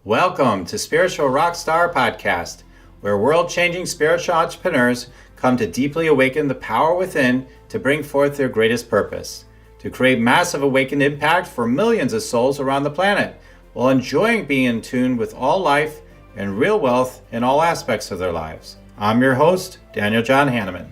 Welcome to Spiritual Rockstar Podcast, where world-changing spiritual entrepreneurs come to deeply awaken the power within to bring forth their greatest purpose, to create massive awakened impact for millions of souls around the planet, while enjoying being in tune with all life and real wealth in all aspects of their lives. I'm your host, Daniel John Hanneman.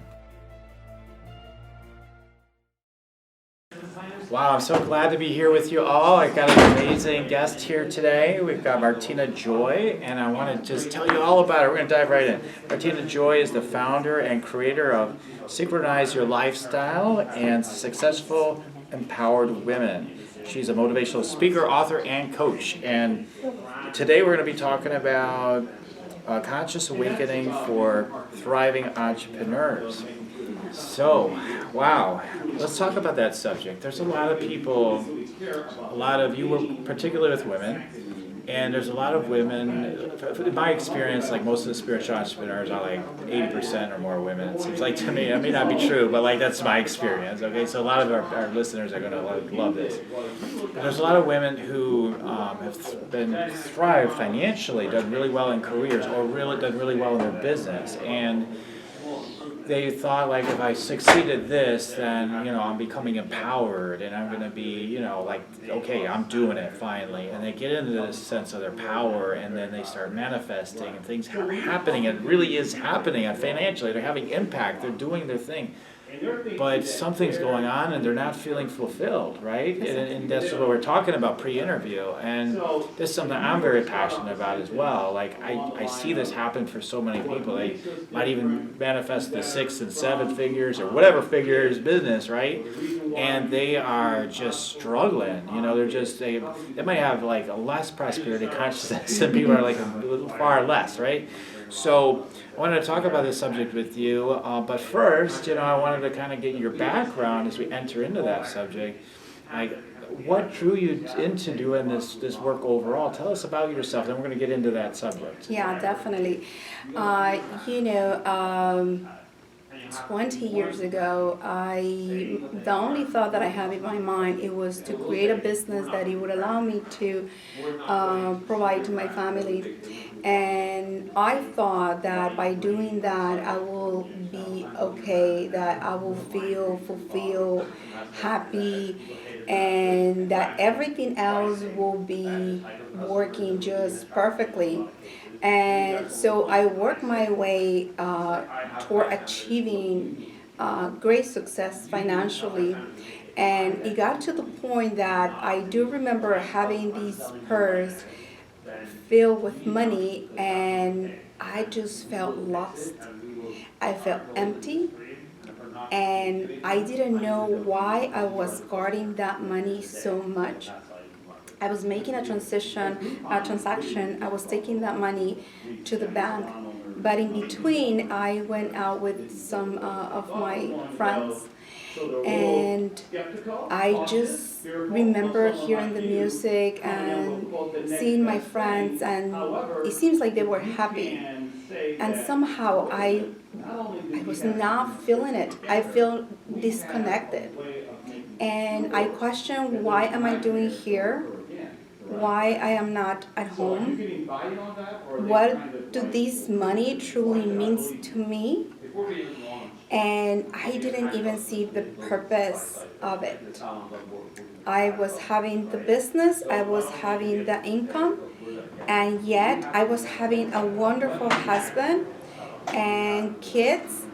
Wow, I'm so glad to be here with you all. I've got an amazing guest here today. We've got Martina Joy, and I want to just tell you all about it. We're going to dive right in. Martina Joy is the founder and creator of Synchronize Your Lifestyle and Successful Empowered Women. She's a motivational speaker, author, and coach. And today we're going to be talking about conscious awakening for thriving entrepreneurs. So, wow, let's talk about that subject. There's a lot of people, you work particularly with women, and there's a lot of women, in my experience, like most of the spiritual entrepreneurs are like 80% or more women, it seems like to me. That may not be true, but like that's my experience, okay? So a lot of our listeners are going to love this. And there's a lot of women who have been thrived financially, done really well in careers, or really done really well in their business, and they thought, like, if I succeeded this, then, I'm becoming empowered and I'm going to be, okay, I'm doing it finally. And they get into this sense of their power, and then they start manifesting, and things are happening. It really is happening. And financially, they're having impact. They're doing their thing. But something's going on, and they're not feeling fulfilled, right? And that's what we're talking about pre-interview. And this is something I'm very passionate about as well. Like, I see this happen for so many people. They might even manifest the 6 and 7 figures or whatever figures business, right? And they are just struggling. They might have like a less prosperity consciousness, and people are like far less, right? So I wanted to talk about this subject with you, but first, I wanted to kind of get your background as we enter into that subject. Like, what drew you into doing this work overall? Tell us about yourself, then we're going to get into that subject. Yeah, definitely. 20 years ago, the only thought that I had in my mind, it was to create a business that it would allow me to provide to my family. And I thought that by doing that, I will be okay, that I will feel fulfilled, happy, and that everything else will be working just perfectly. And so I worked my way toward achieving great success financially. And it got to the point that I do remember having these purse filled with money, and I just felt lost. I felt empty, and I didn't know why I was guarding that money so much. I was making a transaction. I was taking that money to the bank, but in between, I went out with some of my friends, and I just remember hearing the music and seeing my friends, and it seems like they were happy, and somehow I was not feeling it. I feel disconnected, and I question, why am I doing here? Why I am not at home? What do this money truly means to me? And I didn't even see the purpose of it. I was having the business, I was having the income, and yet I was having a wonderful husband and kids,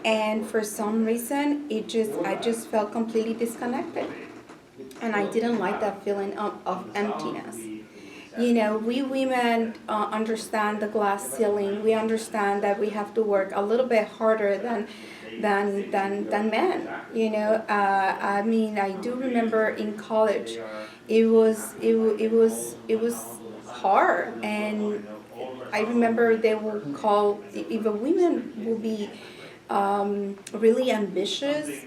and for some reason I just felt completely disconnected. And I didn't like that feeling of emptiness. We women understand the glass ceiling. We understand that we have to work a little bit harder than men. I do remember in college, it was hard, and I remember they will call, if a woman will be really ambitious,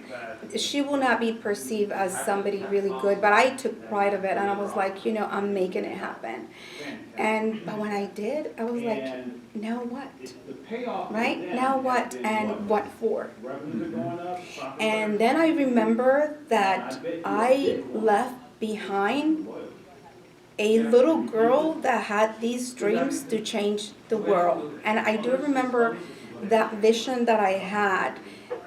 she will not be perceived as somebody really good. But I took pride of it, and I was like, I'm making it happen. But when I did, I was like, now what? Right? Now what? And what for? And then I remember that I left behind a little girl that had these dreams to change the world. And I do remember that vision that I had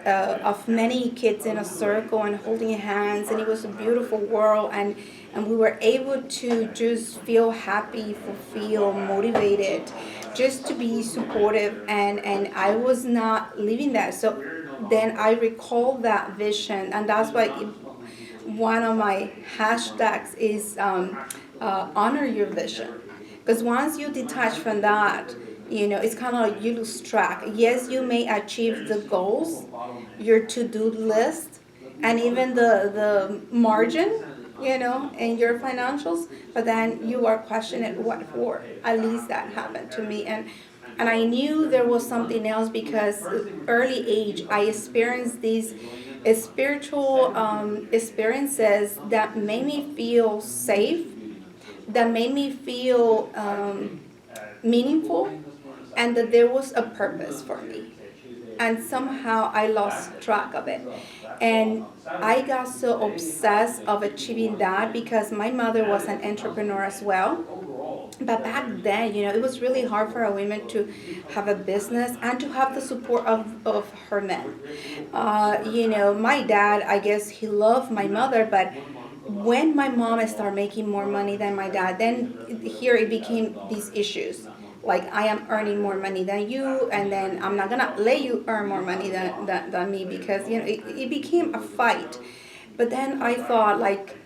of many kids in a circle and holding hands, and it was a beautiful world, and we were able to just feel happy, fulfilled, motivated, just to be supportive, and I was not living that. So then I recall that vision, and that's why one of my hashtags is honor your vision. Because once you detach from that, it's kind of like you lose track. Yes, you may achieve the goals, your to-do list, and even the margin, in your financials, but then you are questioning what for. At least that happened to me. And I knew there was something else because early age I experienced these spiritual experiences that made me feel safe, that made me feel meaningful, and that there was a purpose for me. And somehow I lost track of it. And I got so obsessed of achieving that because my mother was an entrepreneur as well. But back then, it was really hard for a woman to have a business and to have the support of her men. My dad, I guess he loved my mother, but when my mom started making more money than my dad, then here it became these issues. Like, I am earning more money than you, and then I'm not gonna let you earn more money than me, because it became a fight. But then I thought, like,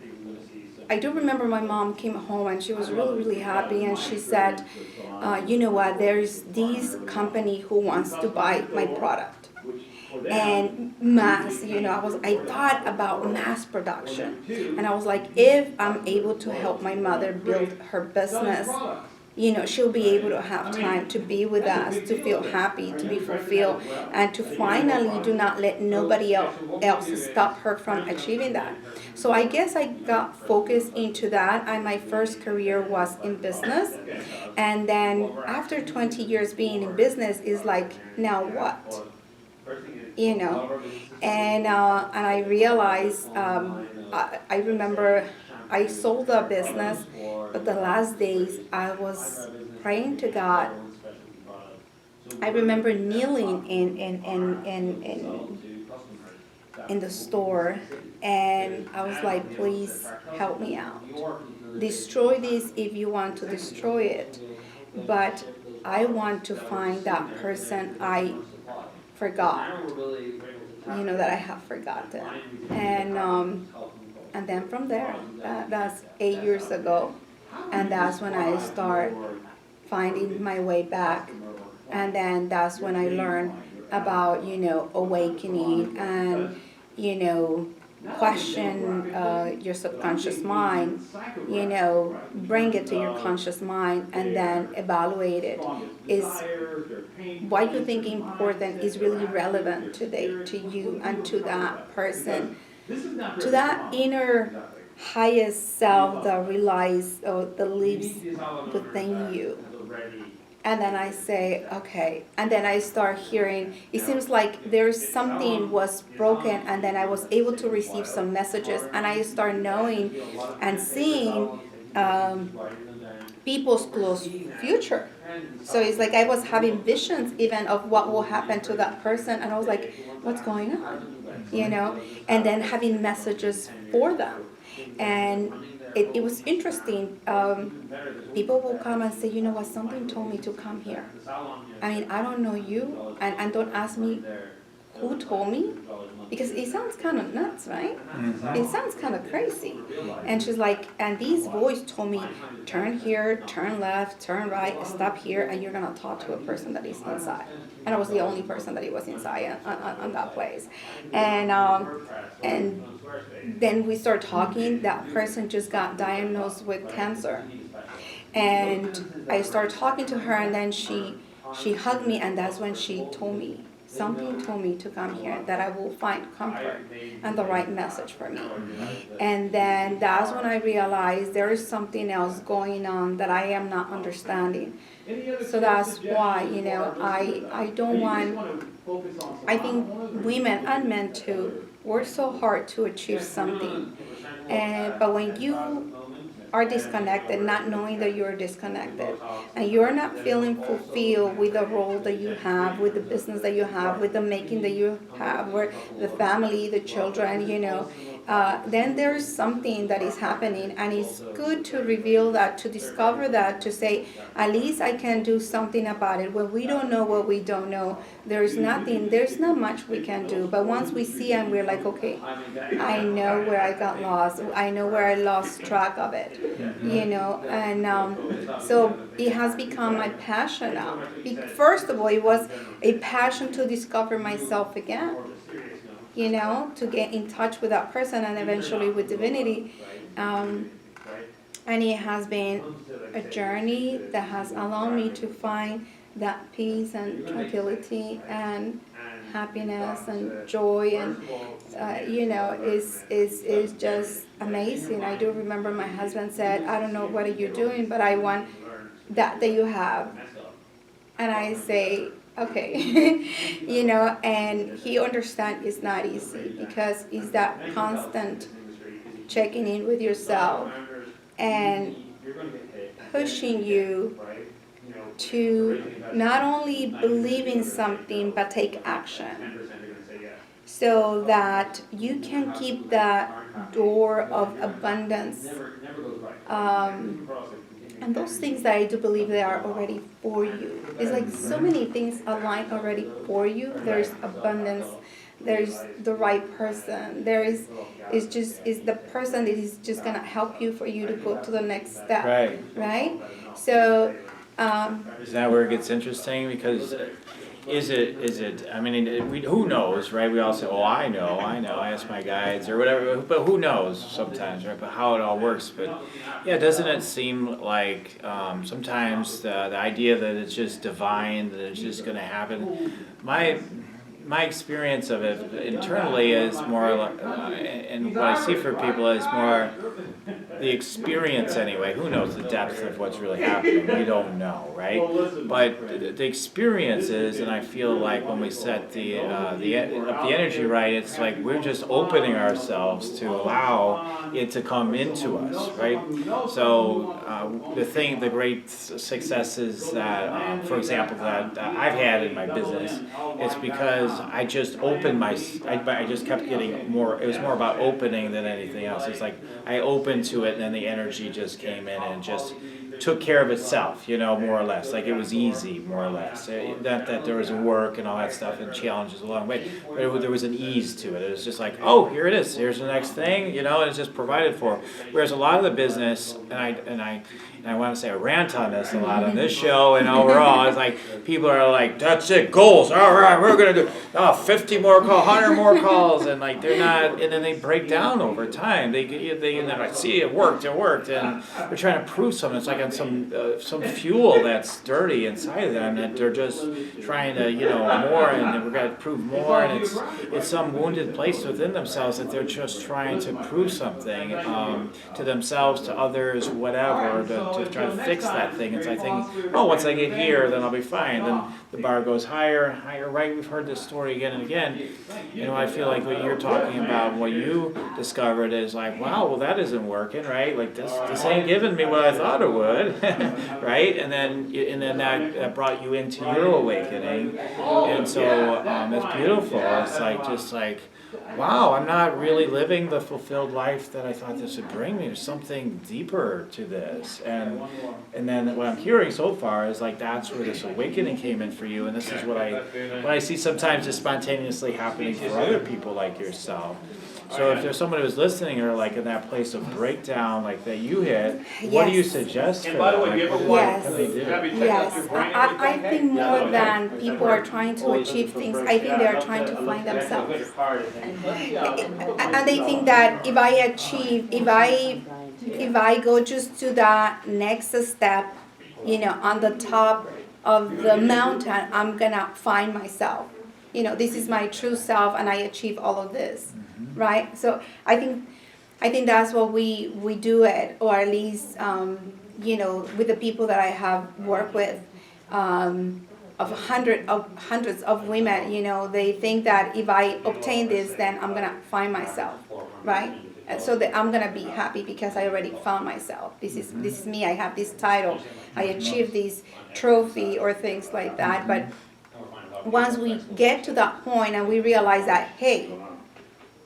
I do remember my mom came home and she was really, really happy, and she said, you know what, there's this company who wants to buy my product. And mass, I thought about mass production. And I was like, if I'm able to help my mother build her business, she'll be able to have time to be with us, to feel happy, to be fulfilled, and to finally do not let nobody else stop her from achieving that. So I guess I got focused into that, and my first career was in business. And then after 20 years being in business, is like, now what? And I realized, I remember I sold the business, but the last days I was praying to God. I remember kneeling in the store, and I was like, please help me out. Destroy this if you want to destroy it, but I want to find that person I forgot, that I have forgotten. And then from there, that's 8 years ago, and that's when I start finding my way back. And then that's when I learned about, awakening, and, question your subconscious mind, bring it to your conscious mind, and then evaluate it. Is what you think important is really relevant today to you and to that person, to that inner highest self that relies or that lives within you. And then I say, okay. And then I start hearing, it seems like there's something was broken, and then I was able to receive some messages, and I start knowing and seeing people's close future. So it's like I was having visions even of what will happen to that person, and I was like, what's going on? And then having messages for them. And it was interesting. People will come and say, what, something told me to come here. I mean, I don't know you, and don't ask me who told me, because it sounds kind of nuts, right? Mm-hmm. It sounds kind of crazy. And she's like, and this voice told me, turn here, turn left, turn right, stop here, and you're going to talk to a person that is inside. And I was the only person that was inside on that place. And then we start talking. That person just got diagnosed with cancer. And I started talking to her, and then she hugged me, and that's when she told me, something told me to come here, that I will find comfort and the right message for me. And then that's when I realized there is something else going on that I am not understanding. So that's why, I don't want, I think women and men too work so hard to achieve something. But when you are disconnected, not knowing that you're disconnected, and you're not feeling fulfilled with the role that you have, with the business that you have, with the making that you have, or the family, the children, then there's something that is happening, and it's good to reveal that, to discover that, to say, at least I can do something about it. When we don't know what we don't know, there's not much we can do. But once we see and we're like, okay, I know where I got lost, I know where I lost track of it, and so it has become my passion now. First of all, it was a passion to discover myself again, to get in touch with that person and eventually with divinity. And it has been a journey that has allowed me to find that peace and tranquility and happiness and joy, and is just amazing. I do remember my husband said, I don't know what are you doing, but I want that you have. And I say, okay, and he understands it's not easy, because it's that constant checking in with yourself and pushing you to not only believe in something but take action, so that you can keep that door of abundance, and those things that I do believe they are already for you. It's like so many things align already for you. There's abundance, there's the right person, is the person that is just gonna help you for you to go to the next step. Right? So is that where it gets interesting? Because is it, I mean, who knows, right? We all say, oh, I know, I ask my guides or whatever, but who knows sometimes, right? But how it all works. But yeah, doesn't it seem like sometimes the idea that it's just divine, that it's just going to happen? My experience of it internally is more, and what I see for people is more the experience anyway. Who knows the depth of what's really happening? We don't know, right? But the experience is, and I feel like when we set the energy right, it's like we're just opening ourselves to allow it to come into us, right? So the great successes that, for example, that I've had in my business, it's because I just opened I just kept getting more. It was more about opening than anything else. It's like I opened to it, and then the energy just came in and just took care of itself, more or less. Like it was easy, more or less. Not that there was work and all that stuff and challenges along the way, but there was an ease to it. It was just like, oh, here it is. Here's the next thing, and it's just provided for. Whereas a lot of the business, and I want to say I rant on this a lot on this show and overall, it's like people are like, that's it, goals. All right, we're gonna do 50 more calls, 100 more calls, and like they're not, and then they break down over time. They and they're like, see, it worked, and they're trying to prove something. It's like on some fuel that's dirty inside of them that they're just trying to more, and we're gonna prove more, and it's some wounded place within themselves that they're just trying to prove something to themselves, to others, whatever, to try to fix that thing. It's I think, once I get here, then I'll be fine. Then the bar goes higher and higher, right? We've heard this story again and again. I feel like what you're talking about, what you discovered is like, wow, well that isn't working, right? Like this ain't giving me what I thought it would, right? And then that brought you into your awakening, and so it's beautiful. It's like wow, I'm not really living the fulfilled life that I thought this would bring me. There's something deeper to this. And then what I'm hearing so far is like that's where this awakening came in for you. And this is what I see sometimes is spontaneously happening for other people like yourself. So if there's someone who's listening or like in that place of breakdown like that you hit, what do you suggest for them? What can they do? Yes. I think more than people are trying to achieve things, I think they are trying to find themselves. And they think that if I go just to that next step, on the top of the mountain, I'm gonna find myself. This is my true self, and I achieve all of this, right? So I think that's what we do it, or at least with the people that I have worked with, of hundreds of women, they think that if I obtain this, then I'm gonna find myself, right? so that I'm gonna be happy because I already found myself. This is me. I have this title. I achieved this trophy or things like that. But once we get to that point and we realize that, hey,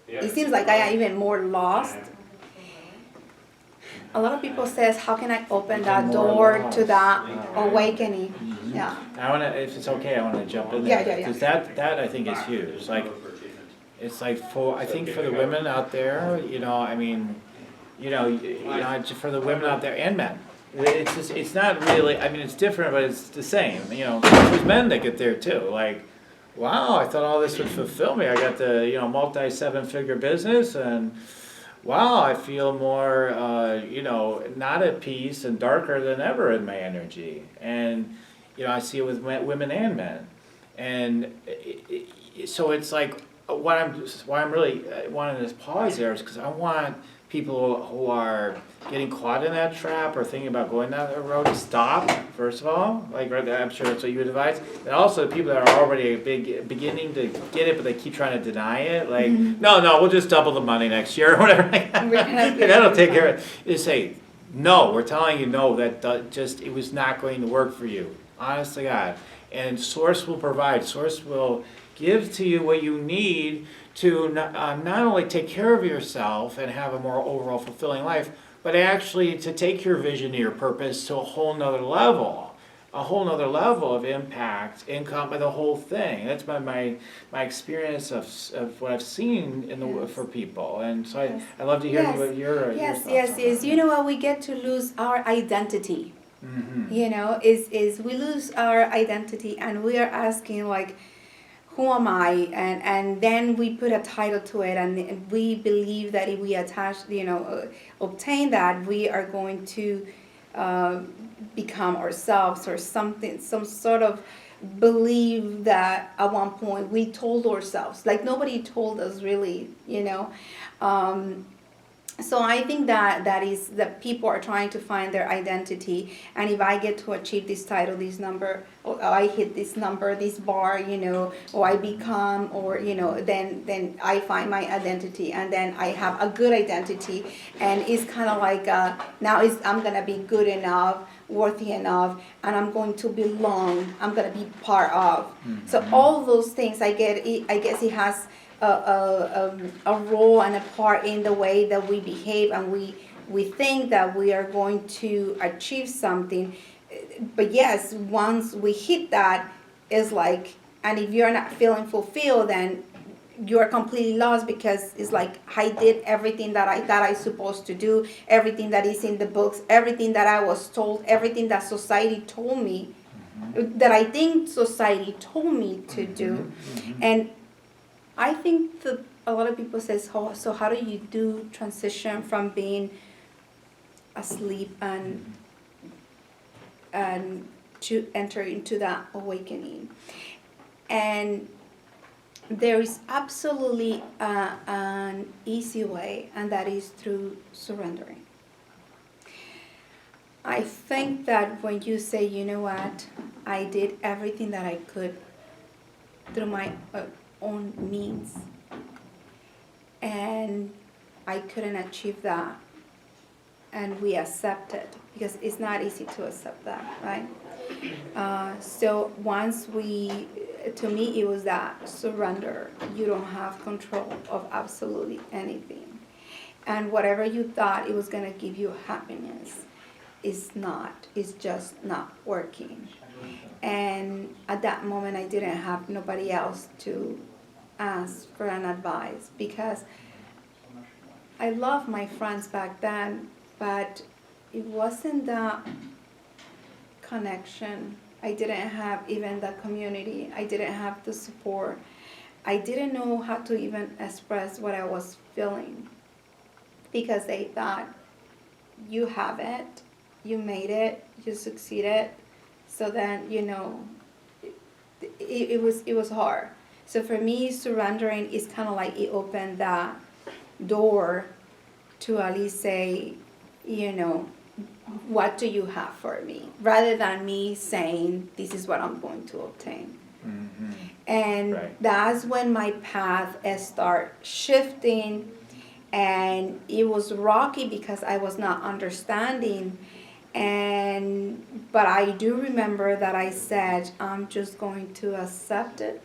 it seems like I am even more lost. A lot of people says, how can I open that door to that awakening? Yeah. I want to, if it's okay, I want to jump in Yeah, there. yeah, yeah. Because that I think is huge. Like, it's like I think for the women out there, I mean, for the women out there and men, it's just, it's not really, I mean, it's different, but it's the same. There's men that get there too. Like, wow, I thought all this would fulfill me. I got the, multi-seven-figure business, and wow, I feel more, not at peace and darker than ever in my energy. And, I see it with women and men. And so it's like, why I'm really wanting this pause there is because I want people who are getting caught in that trap or thinking about going down that road to stop, first of all. Like, I'm sure that's what you would advise. And also the people that are already beginning to get it, but they keep trying to deny it. Like, no, we'll just double the money next year or whatever. That'll take care of it. You say, no, we're telling you no, that it was not going to work for you. Honest to God. And Source will provide. Source will give to you what you need to not only take care of yourself and have a more overall fulfilling life, but actually to take your vision and your purpose to a whole nother level of impact, income, the whole thing. That's my experience of what I've seen for people. And so I love to hear what your thoughts on that. You know what? We get to lose our identity. Is we lose our identity and we are asking like, who am I? And then we put a title to it, and we believe that if we obtain that, we are going to become ourselves or something, some sort of believe that at one point we told ourselves. Like nobody told us really, So I think that is that people are trying to find their identity, and if I get to achieve this title, this number, or I hit this number, this bar, or I become, or then I find my identity, and then I have a good identity, and it's kind of like now I'm gonna be good enough, worthy enough, and I'm going to belong. I'm gonna be part of. Mm-hmm. So all those things, I guess it has a role and a part in the way that we behave, and we think that we are going to achieve something. But yes, once we hit that, it's like, and if you're not feeling fulfilled, then you're completely lost, because it's like I did everything that I supposed to do, everything that is in the books, everything that I was told, everything that society told me, that I think society told me to do. And I think that a lot of people say, so how do you do transition from being asleep and to enter into that awakening? And there is absolutely an easy way, and that is through surrendering. I think that when you say, you know what, I did everything that I could through my own means, and I couldn't achieve that, and we accept it, because it's not easy to accept that, right? So once to me it was that surrender. You don't have control of absolutely anything, and whatever you thought it was going to give you happiness is not. It's just not working. And at that moment I didn't have nobody else to ask for an advice, because I loved my friends back then, but it wasn't that connection. I didn't have even the community. I didn't have the support. I didn't know how to even express what I was feeling, because they thought, you have it, you made it, you succeeded. So then, it was hard. So for me, surrendering is kind of like it opened that door to at least say, what do you have for me? Rather than me saying, this is what I'm going to obtain. And that's when my path start shifting, and it was rocky because I was not understanding. But I do remember that I said, I'm just going to accept it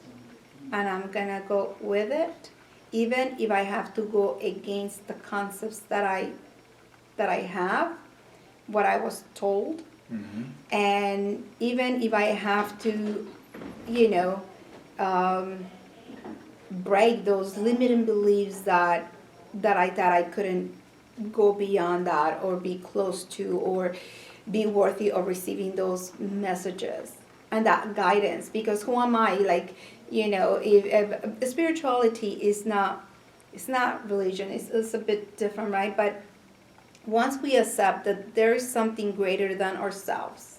and I'm gonna go with it, even if I have to go against the concepts that I have, what I was told, and even if I have to, you know, um, break those limiting beliefs that I thought I couldn't go beyond that or be close to or be worthy of receiving those messages and that guidance. Because who am I? Like, you know, if spirituality is not, it's not religion, it's a bit different, right? But once we accept that there is something greater than ourselves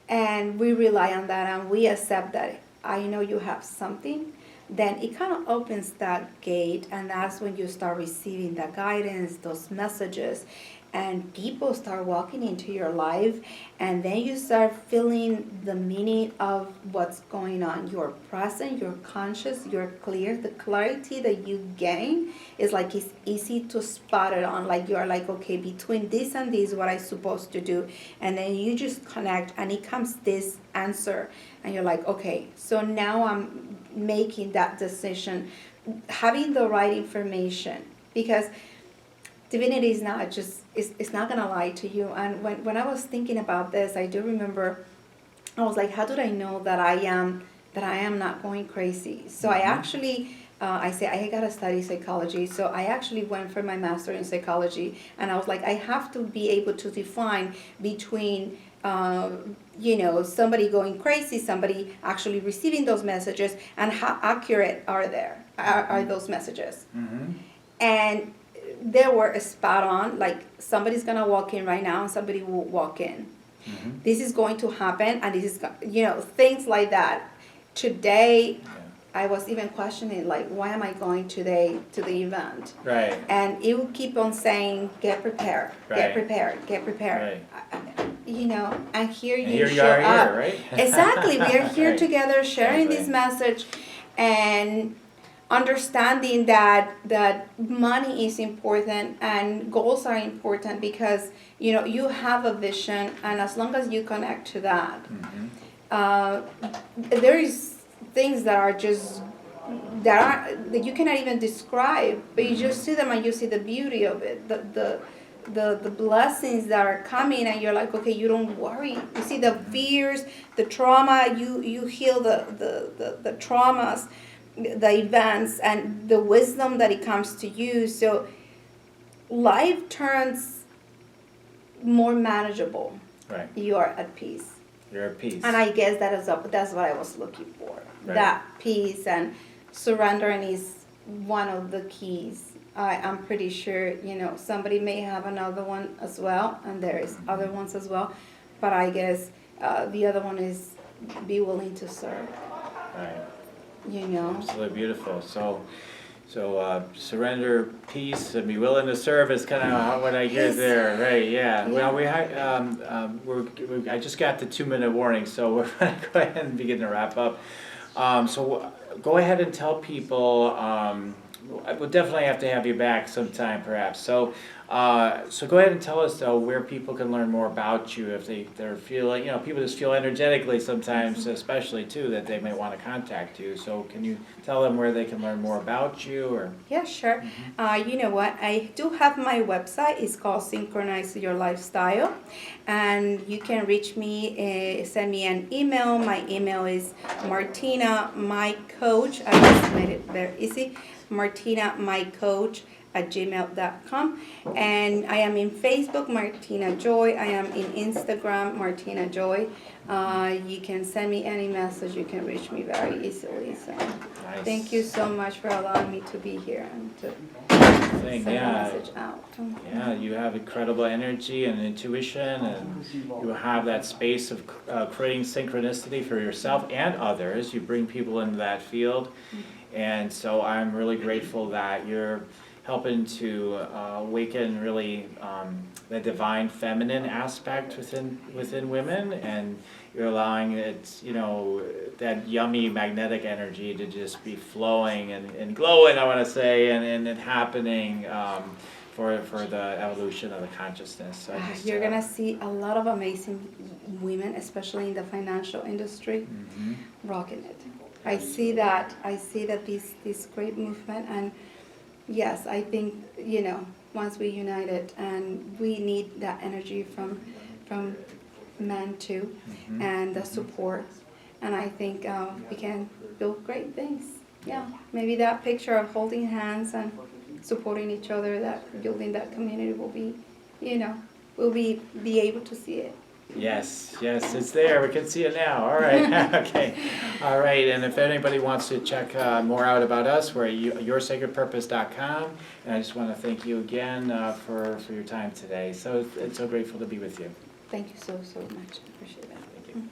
and we rely on that and we accept that I know you have something, then it kind of opens that gate, and that's when you start receiving the guidance, those messages, and people start walking into your life, and then you start feeling the meaning of what's going on. You're present, you're conscious, you're clear. The clarity that you gain is like it's easy to spot it on. Like you're like, okay, between this and this, what I'm supposed to do, and then you just connect, and it comes this answer, and you're like, okay, so now I'm making that decision, having the right information, because divinity is not just, it's not gonna lie to you. And when I was thinking about this, I do remember I was like, how did I know that I am not going crazy? So I actually I say I gotta study psychology. So I actually went for my master in psychology, and I was like, I have to be able to define between you know, somebody going crazy, somebody actually receiving those messages, and how accurate are those messages. And they were spot on. Like somebody's gonna walk in right now and somebody will walk in. This is going to happen, and this is, you know, things like that. Today I was even questioning, like, why am I going today to the event? Right. And it would keep on saying, get prepared, get prepared, get prepared. You know, and here you show up. Here, right? Exactly. We are here Right. together sharing this message and understanding that money is important and goals are important, because, you know, you have a vision, and as long as you connect to that, there is things that are just that you cannot even describe, but you just see them and you see the beauty of it, the blessings that are coming, and you're like, okay, you don't worry. You see the fears, the trauma, you heal the traumas, the events, and the wisdom that it comes to you. So life turns more manageable. Right. You are at peace. You're at peace. And I guess that's what I was looking for. Right. That peace, and surrendering is one of the keys. I'm pretty sure, you know, somebody may have another one as well, and there is other ones as well. But I guess the other one is be willing to serve. Right. You know. Absolutely beautiful. So surrender, peace, and be willing to serve is kind of what I hear there, right? Yeah. Well, I just got the 2-minute warning, so we're going to go ahead and begin to wrap up. So go ahead and tell people. We'll definitely have to have you back sometime, perhaps. So go ahead and tell us where people can learn more about you if they're feeling, you know, people just feel energetically sometimes, especially too, that they may want to contact you. So can you tell them where they can learn more about you? Or Yeah, sure. You know what? I do have my website. It's called Synchronize Your Lifestyle, and you can reach me. Send me an email. My email is Martina, my coach. I just made it very easy. Martina, my coach @gmail.com, and I am in Facebook, Martina Joy. I am in Instagram, Martina Joy. You can send me any message. You can reach me very easily. So nice. Thank you so much for allowing me to be here and to send the message out. Yeah, you have incredible energy and intuition, and you have that space of creating synchronicity for yourself and others. You bring people into that field. And so I'm really grateful that you're helping to awaken really the divine feminine aspect within women, and you're allowing it, that yummy magnetic energy to just be flowing and glowing, I want to say, and happening for the evolution of the consciousness. So You're gonna see a lot of amazing women, especially in the financial industry, rocking it. I see that this great movement, and yes, I think once we unite it, and we need that energy from men too, and the support, and I think we can build great things. Yeah, maybe that picture of holding hands and supporting each other, that building that community will be, we'll be able to see it. Yes, it's there. We can see it now. All right. Okay. All right. And if anybody wants to check more out about us, we're at yoursacredpurpose.com. And I just want to thank you again for your time today. So it's so grateful to be with you. Thank you so much. I appreciate that. Thank you.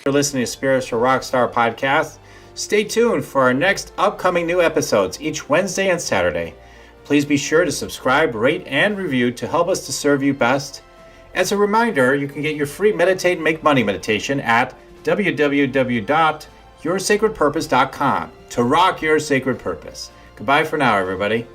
You're listening to Spiritual Rockstar Podcast. Stay tuned for our next upcoming new episodes each Wednesday and Saturday. Please be sure to subscribe, rate, and review to help us to serve you best. As a reminder, you can get your free Meditate and Make Money meditation at www.yoursacredpurpose.com to rock your sacred purpose. Goodbye for now, everybody.